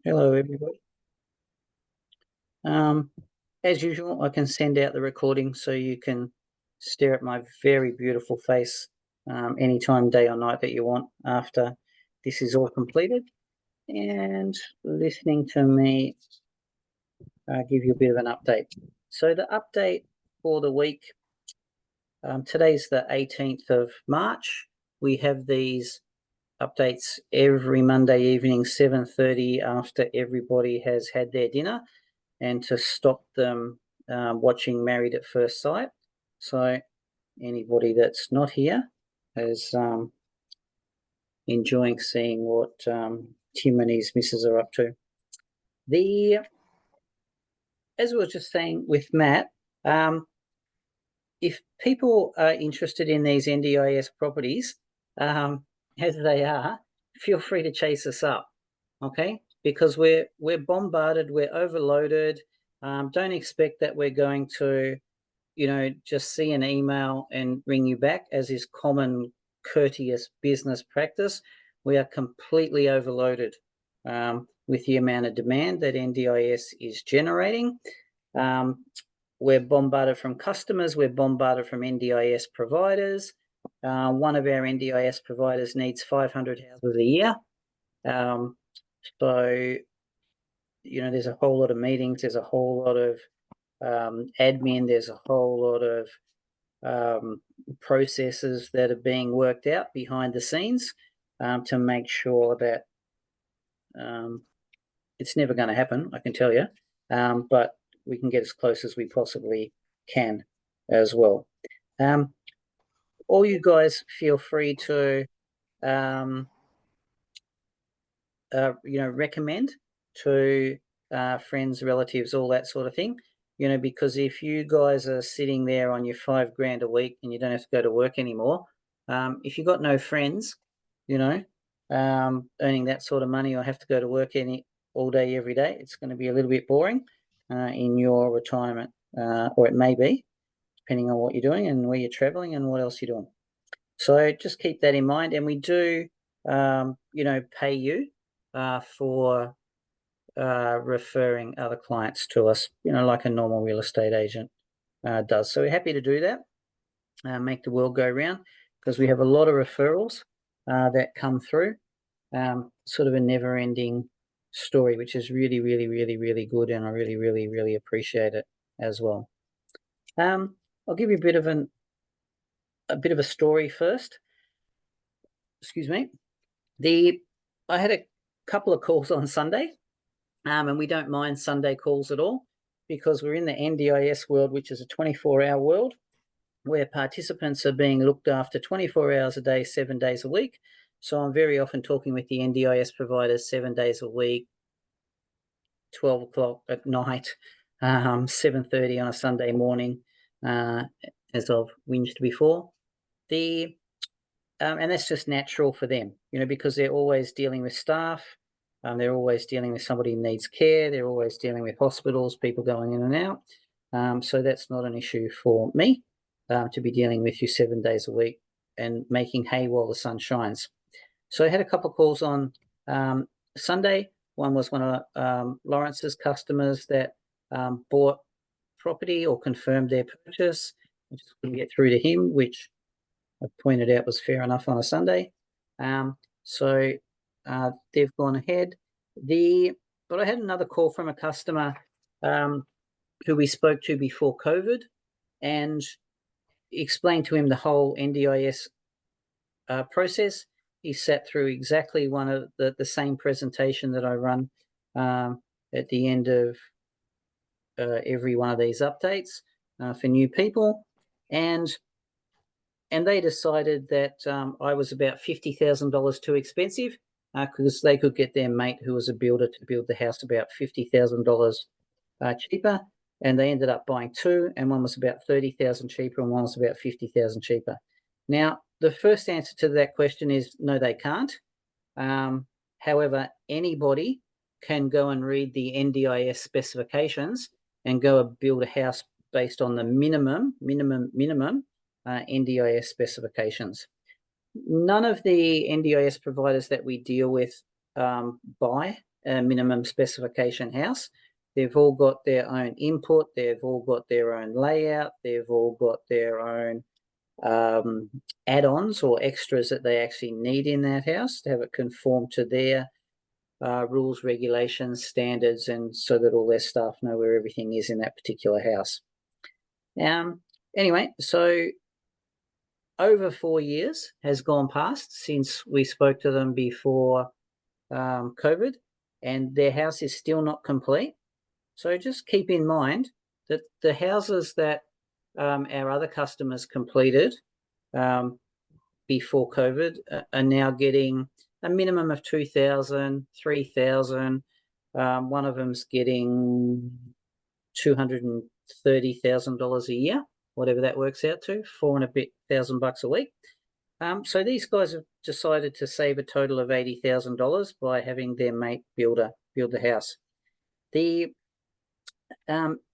Hello, everybody. As usual, I can send out the recording so you can stare at my very beautiful face anytime, day or night that you want after this is all completed. And listening to me give you a bit of an update. So the update for the week, today's the 18th of March. We have these updates every Monday evening, 7:30 after everybody has had their dinner, and to stop them watching Married at First Sight. So anybody that's not here is enjoying seeing what Tim and his missus are up to. As we were just saying with Matt, if people are interested in these NDIS properties, as they are, feel free to chase us up, okay? Because we're bombarded, we're overloaded. Don't expect that we're going to, just see an email and ring you back, as is common courteous business practice. We are completely overloaded with the amount of demand that NDIS is generating. We're bombarded from customers. We're bombarded from NDIS providers. One of our NDIS providers needs 500 houses a year. So, there's a whole lot of meetings. There's a whole lot of admin. There's a whole lot of processes that are being worked out behind the scenes to make sure that it's never going to happen, I can tell you. But we can get as close as we possibly can as well. All you guys feel free to, recommend to friends, relatives, all that sort of thing, because if you guys are sitting there on your $5,000 a week and you don't have to go to work anymore, if you've got no friends, earning that sort of money or have to go to work all day, every day, it's going to be a little bit boring in your retirement, or it may be, depending on what you're doing and where you're traveling and what else you're doing. So just keep that in mind. And we do, pay you for referring other clients to us, like a normal real estate agent does. So we're happy to do that, make the world go round, because we have a lot of referrals that come through, sort of a never-ending story, which is really, really, really, really good, and I really, really, really appreciate it as well. I'll give you a bit of a story first. Excuse me. I had a couple of calls on Sunday, and we don't mind Sunday calls at all, because we're in the NDIS world, which is a 24-hour world, where participants are being looked after 24 hours a day, 7 days a week. So I'm very often talking with the NDIS providers 7 days a week, 12 o'clock at night, 7:30 on a Sunday morning, as I've whinged before. And that's just natural for them, because they're always dealing with staff. They're always dealing with somebody who needs care. They're always dealing with hospitals, people going in and out. So that's not an issue for me to be dealing with you 7 days a week and making hay while the sun shines. So I had a couple of calls on Sunday. One was one of Lawrence's customers that bought property or confirmed their purchase. I just couldn't get through to him, which I pointed out was fair enough on a Sunday. So they've gone ahead. But I had another call from a customer who we spoke to before COVID, and explained to him the whole NDIS process. He sat through exactly one of the same presentation that I run at the end of every one of these updates for new people, and they decided that I was about $50,000 too expensive, because they could get their mate, who was a builder, to build the house about $50,000 cheaper, and they ended up buying two, and one was about $30,000 cheaper and one was about $50,000 cheaper. Now, the first answer to that question is no, they can't. However, anybody can go and read the NDIS specifications and go and build a house based on the minimum NDIS specifications. None of the NDIS providers that we deal with buy minimum specification house. They've all got their own input. They've all got their own layout. They've all got their own add-ons or extras that they actually need in that house to have it conform to their rules, regulations, standards, and so that all their staff know where everything is in that particular house. Anyway, so over 4 years has gone past since we spoke to them before COVID, and their house is still not complete. So just keep in mind that the houses that our other customers completed before COVID are now getting a minimum of $2,000, $3,000. One of them's getting $230,000 a year, whatever that works out to, $4,000 and a bit a week. So these guys have decided to save a total of $80,000 by having their mate build the house.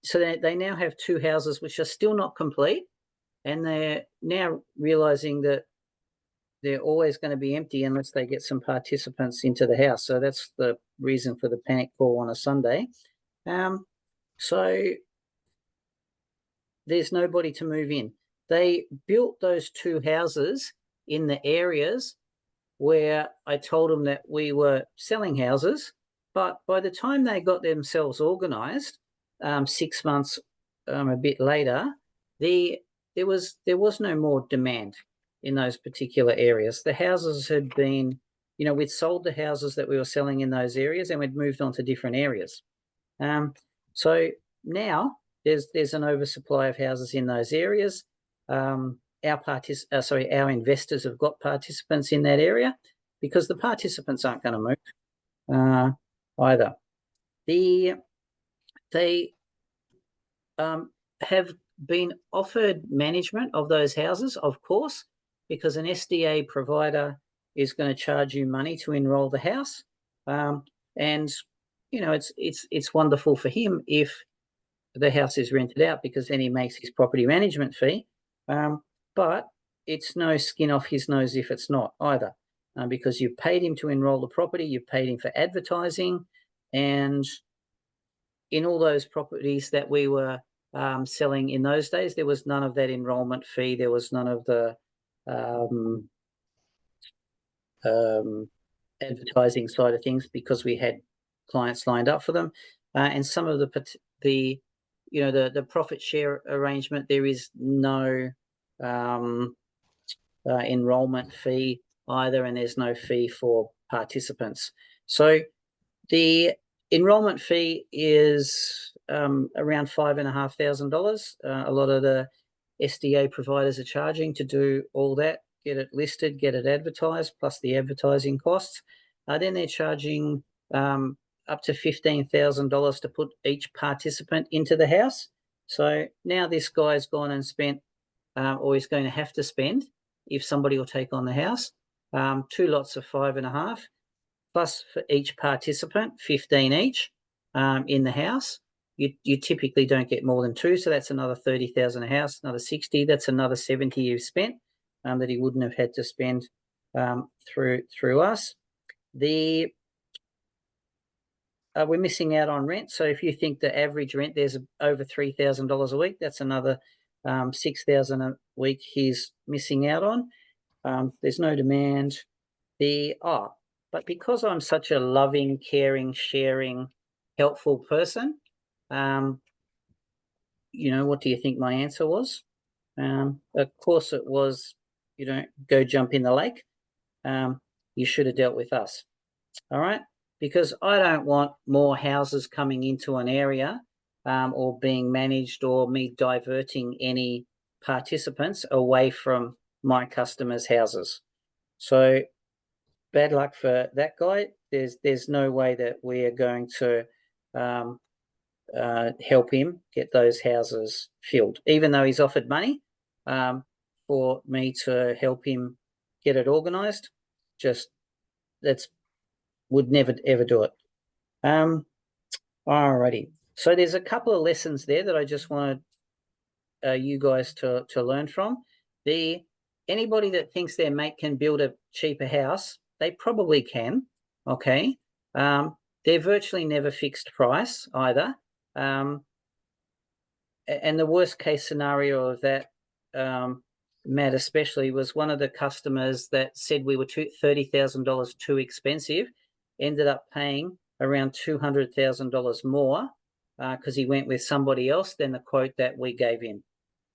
So they now have 2 houses which are still not complete, and they're now realizing that they're always going to be empty unless they get some participants into the house. So that's the reason for the panic call on a Sunday. So there's nobody to move in. They built those 2 houses in the areas where I told them that we were selling houses, but by the time they got themselves organised, 6 months a bit later, there was no more demand in those particular areas. The houses had been, we'd sold the houses that we were selling in those areas, and we'd moved on to different areas. So now there's an oversupply of houses in those areas. Our investors have got participants in that area because the participants aren't going to move either. They have been offered management of those houses, of course, because an SDA provider is going to charge you money to enroll the house, and it's wonderful for him if the house is rented out, because then he makes his property management fee. But it's no skin off his nose if it's not either, because you've paid him to enroll the property, you've paid him for advertising, and in all those properties that we were selling in those days, there was none of that enrollment fee. There was none of the advertising side of things, because we had clients lined up for them, and some of the profit share arrangement, there is no enrollment fee either, and there's no fee for participants. So the enrollment fee is around $5,500. A lot of the SDA providers are charging to do all that, get it listed, get it advertised, plus the advertising costs. Then they're charging up to $15,000 to put each participant into the house. So now this guy's gone and spent, or is going to have to spend, if somebody will take on the house, 2 lots of 5.5, plus for each participant, 15 each in the house. You typically don't get more than 2, so that's another $30,000 a house, another 60. That's another 70 you've spent that he wouldn't have had to spend through us. We're missing out on rent. So if you think the average rent there's over $3,000 a week, that's another $6,000 a week he's missing out on. There's no demand. But because I'm such a loving, caring, sharing, helpful person, what do you think my answer was? Of course it was, go jump in the lake. You should have dealt with us. All right? Because I don't want more houses coming into an area or being managed, or me diverting any participants away from my customers' houses. So bad luck for that guy. There's no way that we are going to help him get those houses filled, even though he's offered money for me to help him get it organised. Would never ever do it. Alrighty. So there's a couple of lessons there that I just wanted you guys to learn from. Anybody that thinks their mate can build a cheaper house, they probably can. Okay. they're virtually never fixed price either. And the worst case scenario of that, Matt especially, was one of the customers that said we were $30,000 too expensive, ended up paying around $200,000 more because he went with somebody else than the quote that we gave him.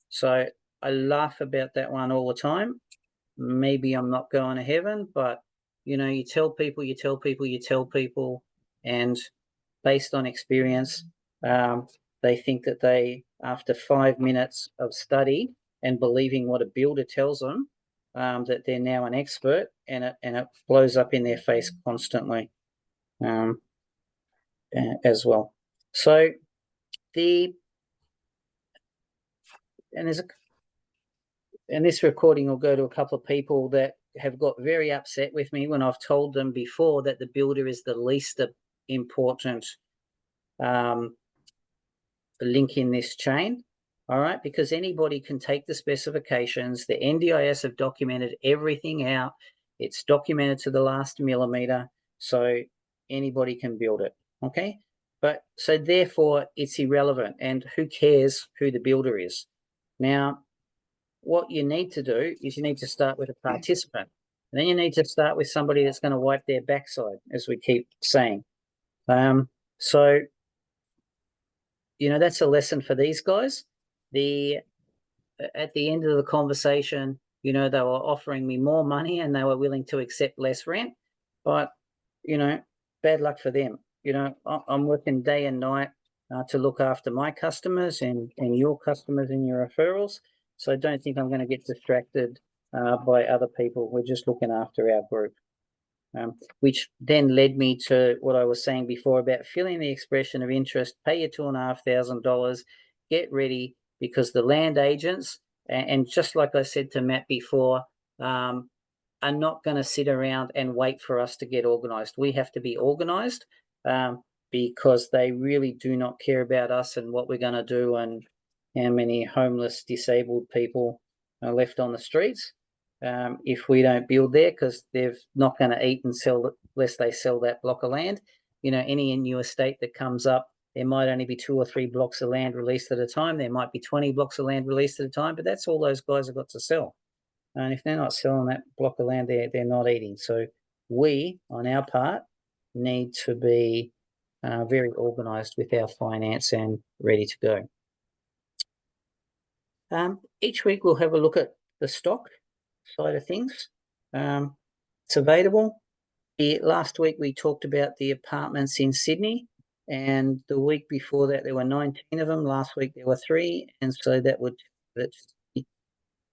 So I laugh about that one all the time. Maybe I'm not going to heaven, but you tell people, and based on experience, they think that they, after 5 minutes of study and believing what a builder tells them, that they're now an expert, and it blows up in their face constantly, as well. So and this recording will go to a couple of people that have got very upset with me when I've told them before that the builder is the least important link in this chain. All right, because anybody can take the specifications. The NDIS have documented everything out. It's documented to the last millimeter, so anybody can build it. Okay, but so therefore it's irrelevant, and who cares who the builder is? Now, what you need to do is you need to start with a participant, and then you need to start with somebody that's going to wipe their backside, as we keep saying. So that's a lesson for these guys. At the end of the conversation, they were offering me more money and they were willing to accept less rent, but bad luck for them. I'm working day and night to look after my customers and your customers and your referrals. So I don't think I'm going to get distracted by other people. We're just looking after our group. Which then led me to what I was saying before about filling the expression of interest, pay your $2,500, get ready, because the land agents, and just like I said to Matt before, are not going to sit around and wait for us to get organised. We have to be organised because they really do not care about us and what we're going to do and how many homeless, disabled people are left on the streets. If we don't build there, because they're not going to eat and sell unless they sell that block of land. Any new estate that comes up, there might only be 2 or 3 blocks of land released at a time. There might be 20 blocks of land released at a time, but that's all those guys have got to sell. And if they're not selling that block of land, they're not eating. So we, on our part, need to be very organised with our finance and ready to go. Each week we'll have a look at the stock side of things. It's available. Last week we talked about the apartments in Sydney, and the week before that there were 19 of them. Last week there were 3, and so that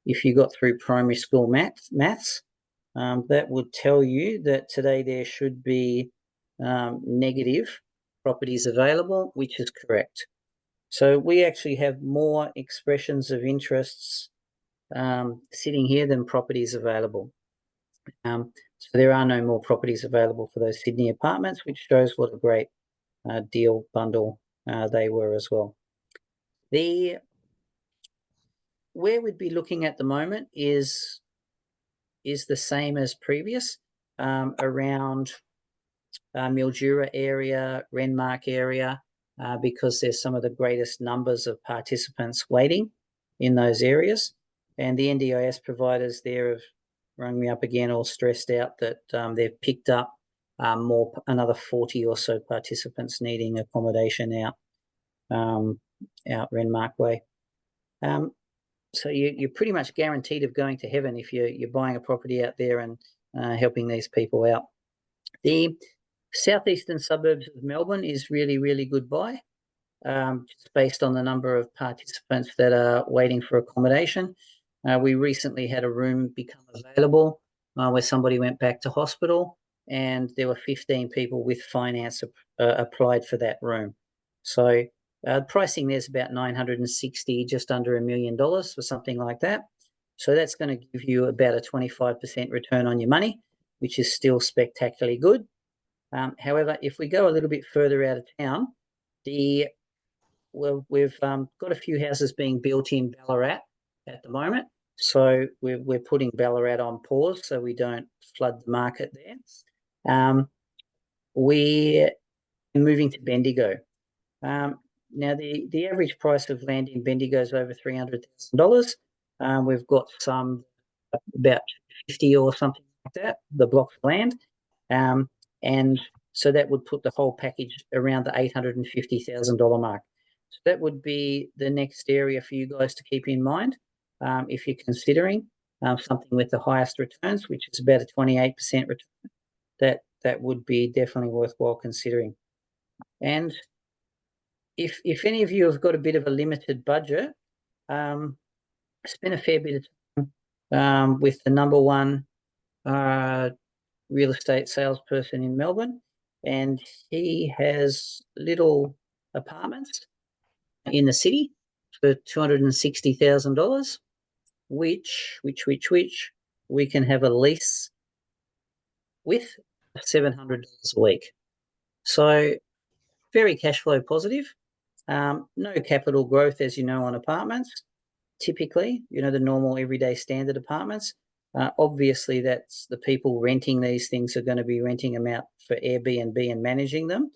if you got through primary school maths, that would tell you that today there should be negative properties available, which is correct. So we actually have more expressions of interests sitting here than properties available. So there are no more properties available for those Sydney apartments, which shows what a great deal bundle they were as well. Where we'd be looking at the moment is the same as previous, around Mildura area, Renmark area, because there's some of the greatest numbers of participants waiting in those areas. And the NDIS providers there have rung me up again, all stressed out that they've picked up another 40 or so participants needing accommodation out Renmark way. So you're pretty much guaranteed of going to heaven if you're buying a property out there and helping these people out. The southeastern suburbs of Melbourne is really, really good buy, just based on the number of participants that are waiting for accommodation. We recently had a room become available where somebody went back to hospital, and there were 15 people with finance applied for that room. So pricing there's about 960, just under $1 million for something like that. So that's going to give you about a 25% return on your money, which is still spectacularly good. However, if we go a little bit further out of town, we've got a few houses being built in Ballarat at the moment. So we're putting Ballarat on pause so we don't flood the market there. moving to Bendigo. Now, the average price of land in Bendigo is over $300,000. We've got some about 50 or something like that, the blocks of land. And so that would put the whole package around the $850,000 mark. So that would be the next area for you guys to keep in mind if you're considering something with the highest returns, which is about a 28% return. That would be definitely worthwhile considering. And if any of you have got a bit of a limited budget, spend a fair bit of time with the number one real estate salesperson in Melbourne, and he has little apartments in the city for $260,000, which we can have a lease with $700 a week. So very cash flow positive. No capital growth, as you know, on apartments. Typically, the normal everyday standard apartments. Obviously, that's the people renting these things are going to be renting them out for Airbnb and managing them.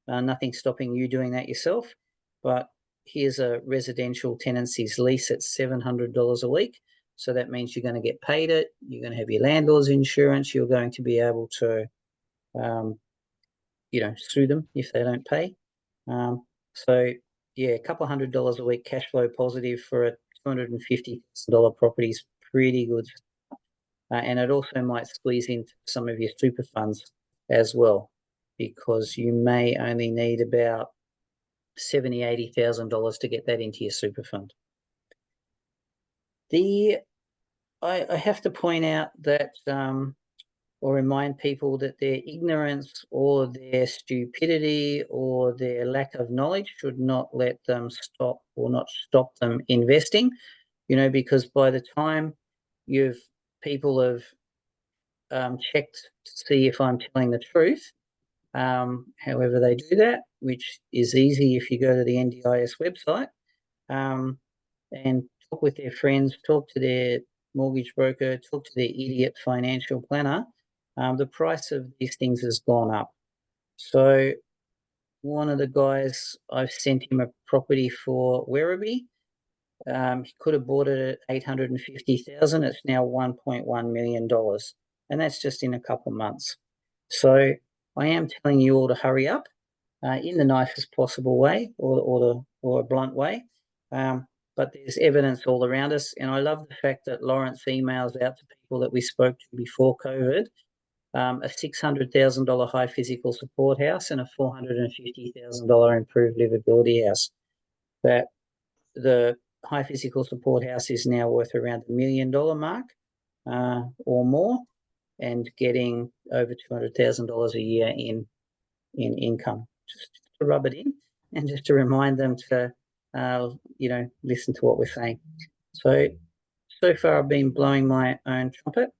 Nothing stopping you doing that yourself. But here's a residential tenancies lease at $700 a week. So that means you're going to get paid it. You're going to have your landlord's insurance. You're going to be able to, sue them if they don't pay. So yeah, a couple $100 a week cash flow positive for a $250,000 property is pretty good. And it also might squeeze into some of your super funds as well, because you may only need about $70,000, $80,000 to get that into your super fund. I have to point out that or remind people that their ignorance or their stupidity or their lack of knowledge should not let them stop them investing, because by the time people have checked to see if I'm telling the truth, however they do that, which is easy if you go to the NDIS website and talk with their friends, talk to their mortgage broker, talk to their idiot financial planner, the price of these things has gone up. So one of the guys, I've sent him a property for Werribee. He could have bought it at $850,000. It's now $1.1 million, and that's just in a couple of months. So I am telling you all to hurry up in the nicest possible way, or a blunt way. But there's evidence all around us, and I love the fact that Lawrence emails out to people that we spoke to before COVID. A $600,000 high physical support house and a $450,000 improved livability house. That the high physical support house is now worth around the $1 million mark or more, and getting over $200,000 a year in income. Just to rub it in, and just to remind them to listen to what we're saying. So far I've been blowing my own trumpet.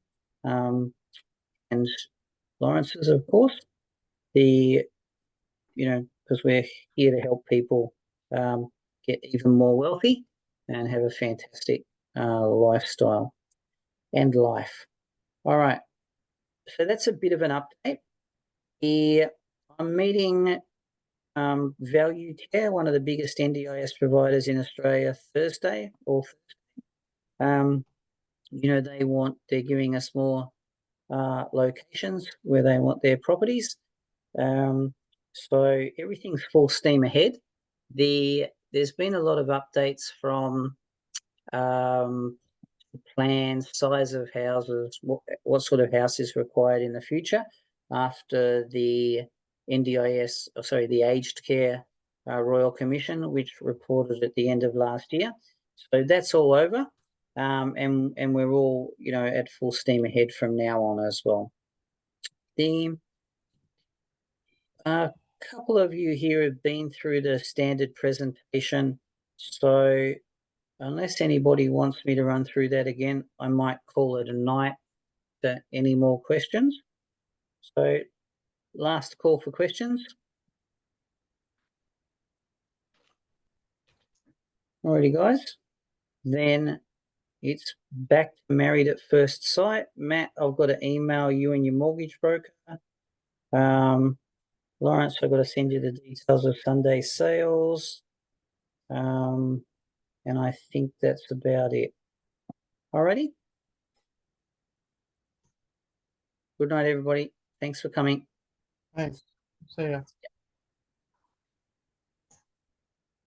And Lawrence's, of course, because we're here to help people get even more wealthy and have a fantastic lifestyle and life. All right, so that's a bit of an update. I'm meeting Value Care, one of the biggest NDIS providers in Australia, Thursday. They're giving us more locations where they want their properties. So everything's full steam ahead. There's been a lot of updates from plans, size of houses, what sort of house is required in the future after the NDIS, the Aged Care Royal Commission, which reported at the end of last year. So that's all over. And we're all, at full steam ahead from now on as well. A couple of you here have been through the standard presentation, so unless anybody wants me to run through that again, I might call it a night for any more questions. So last call for questions. Alrighty, guys. Then it's back to Married at First Sight. Matt, I've got to email you and your mortgage broker. Lawrence, I've got to send you the details of Sunday sales. And I think that's about it. Alrighty. Good night, everybody. Thanks for coming. Thanks. See ya.